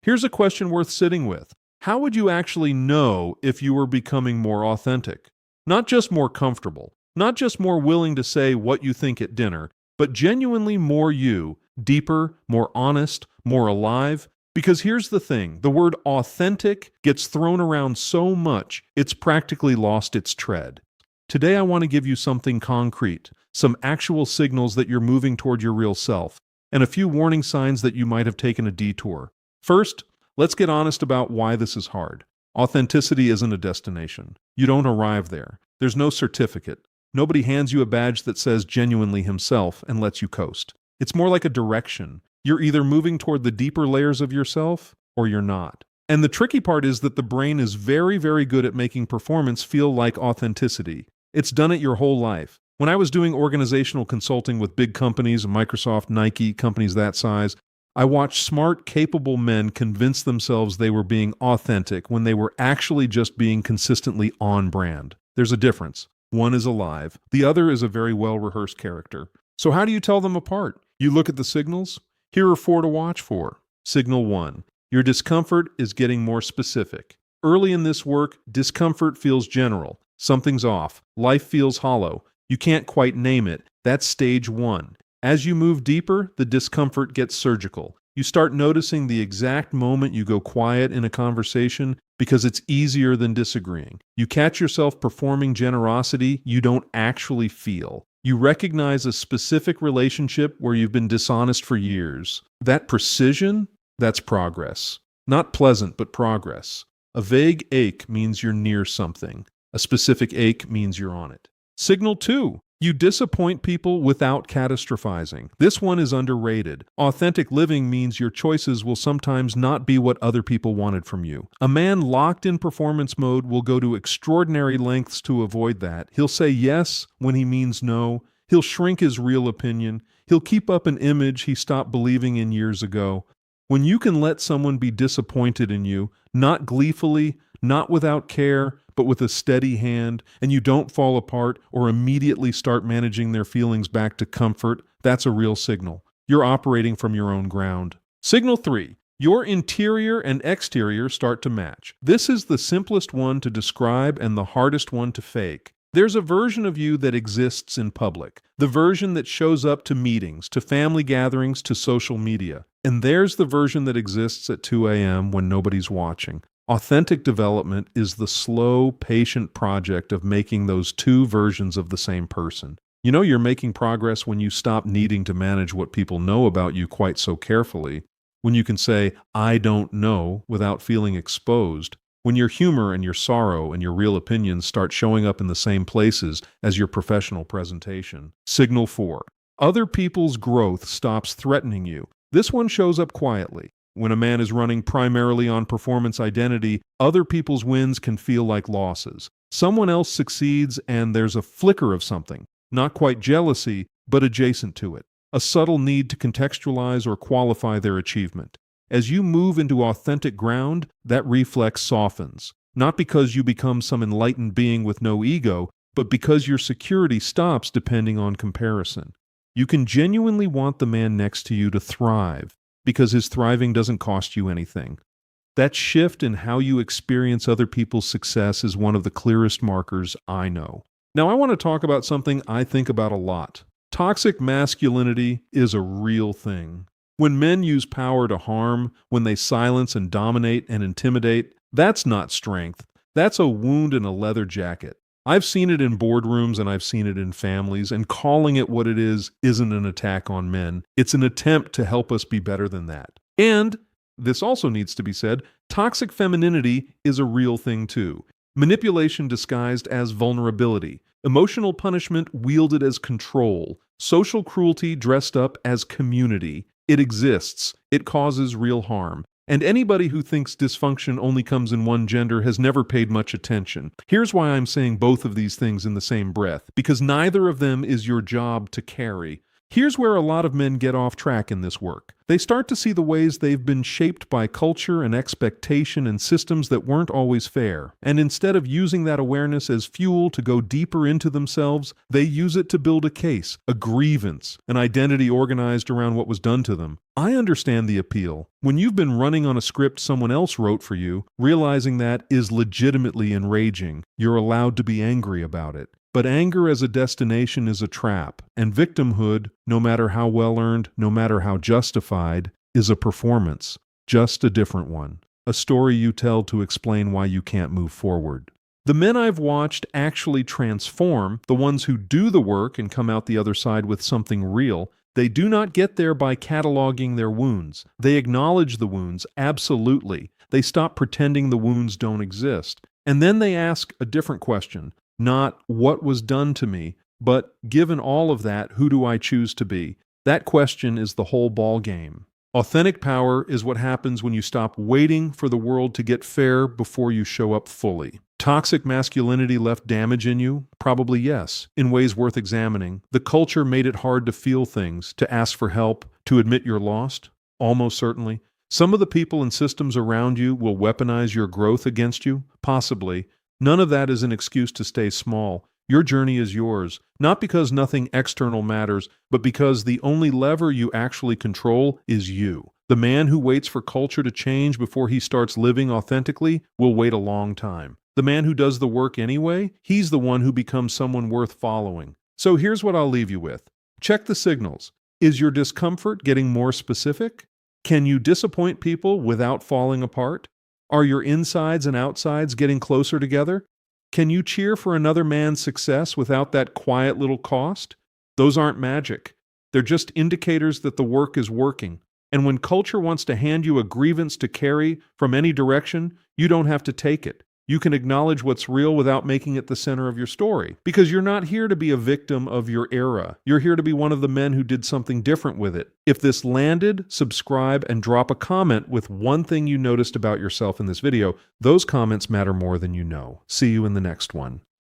Here's a question worth sitting with. How would you actually know if you were becoming more authentic? Not just more comfortable, not just more willing to say what you think at dinner, but genuinely more you, deeper, more honest, more alive. Because here's the thing, the word authentic gets thrown around so much, it's practically lost its tread. Today I want to give you something concrete, some actual signals that you're moving toward your real self, and a few warning signs that you might have taken a detour. First, let's get honest about why this is hard. Authenticity isn't a destination. You don't arrive there. There's no certificate. Nobody hands you a badge that says genuinely himself and lets you coast. It's more like a direction. You're either moving toward the deeper layers of yourself or you're not. And the tricky part is that the brain is very, very good at making performance feel like authenticity. It's done it your whole life. When I was doing organizational consulting with big companies, Microsoft, Nike, companies that size, I watched smart, capable men convince themselves they were being authentic when they were actually just being consistently on brand. There's a difference. One is alive. The other is a very well-rehearsed character. So how do you tell them apart? You look at the signals? Here are 4 to watch for. Signal 1. Your discomfort is getting more specific. Early in this work, discomfort feels general. Something's off. Life feels hollow. You can't quite name it. That's stage 1. As you move deeper, the discomfort gets surgical. You start noticing the exact moment you go quiet in a conversation because it's easier than disagreeing. You catch yourself performing generosity you don't actually feel. You recognize a specific relationship where you've been dishonest for years. That precision, that's progress. Not pleasant, but progress. A vague ache means you're near something. A specific ache means you're on it. Signal 2. You disappoint people without catastrophizing. This one is underrated. Authentic living means your choices will sometimes not be what other people wanted from you. A man locked in performance mode will go to extraordinary lengths to avoid that. He'll say yes when he means no. He'll shrink his real opinion. He'll keep up an image he stopped believing in years ago. When you can let someone be disappointed in you, not gleefully, not without care, but with a steady hand, and you don't fall apart or immediately start managing their feelings back to comfort, that's a real signal. You're operating from your own ground. Signal 3. Your interior and exterior start to match. This is the simplest one to describe and the hardest one to fake. There's a version of you that exists in public, the version that shows up to meetings, to family gatherings, to social media. And there's the version that exists at 2 a.m. when nobody's watching. Authentic development is the slow, patient project of making those 2 versions of the same person. You know you're making progress when you stop needing to manage what people know about you quite so carefully, when you can say, I don't know, without feeling exposed, when your humor and your sorrow and your real opinions start showing up in the same places as your professional presentation. Signal 4. Other people's growth stops threatening you. This one shows up quietly. When a man is running primarily on performance identity, other people's wins can feel like losses. Someone else succeeds and there's a flicker of something, not quite jealousy, but adjacent to it, a subtle need to contextualize or qualify their achievement. As you move into authentic ground, that reflex softens, not because you become some enlightened being with no ego, but because your security stops depending on comparison. You can genuinely want the man next to you to thrive, because his thriving doesn't cost you anything. That shift in how you experience other people's success is one of the clearest markers I know. Now I want to talk about something I think about a lot. Toxic masculinity is a real thing. When men use power to harm, when they silence and dominate and intimidate, that's not strength. That's a wound in a leather jacket. I've seen it in boardrooms and I've seen it in families, and calling it what it is isn't an attack on men. It's an attempt to help us be better than that. And, this also needs to be said, toxic femininity is a real thing too. Manipulation disguised as vulnerability, emotional punishment wielded as control, social cruelty dressed up as community. It exists. It causes real harm. And anybody who thinks dysfunction only comes in one gender has never paid much attention. Here's why I'm saying both of these things in the same breath. Because neither of them is your job to carry. Here's where a lot of men get off track in this work. They start to see the ways they've been shaped by culture and expectation and systems that weren't always fair. And instead of using that awareness as fuel to go deeper into themselves, they use it to build a case, a grievance, an identity organized around what was done to them. I understand the appeal. When you've been running on a script someone else wrote for you, realizing that is legitimately enraging, you're allowed to be angry about it. But anger as a destination is a trap, and victimhood, no matter how well-earned, no matter how justified, is a performance, just a different one, a story you tell to explain why you can't move forward. The men I've watched actually transform, the ones who do the work and come out the other side with something real. They do not get there by cataloging their wounds. They acknowledge the wounds, absolutely. They stop pretending the wounds don't exist. And then they ask a different question. Not what was done to me, but given all of that, who do I choose to be? That question is the whole ball game. Authentic power is what happens when you stop waiting for the world to get fair before you show up fully. Toxic masculinity left damage in you? Probably yes, in ways worth examining. The culture made it hard to feel things, to ask for help, to admit you're lost? Almost certainly. Some of the people and systems around you will weaponize your growth against you? Possibly. None of that is an excuse to stay small. Your journey is yours, not because nothing external matters, but because the only lever you actually control is you. The man who waits for culture to change before he starts living authentically will wait a long time. The man who does the work anyway, he's the one who becomes someone worth following. So here's what I'll leave you with. Check the signals. Is your discomfort getting more specific? Can you disappoint people without falling apart? Are your insides and outsides getting closer together? Can you cheer for another man's success without that quiet little cost? Those aren't magic. They're just indicators that the work is working. And when culture wants to hand you a grievance to carry from any direction, you don't have to take it. You can acknowledge what's real without making it the center of your story. Because you're not here to be a victim of your era. You're here to be one of the men who did something different with it. If this landed, subscribe and drop a comment with one thing you noticed about yourself in this video. Those comments matter more than you know. See you in the next one.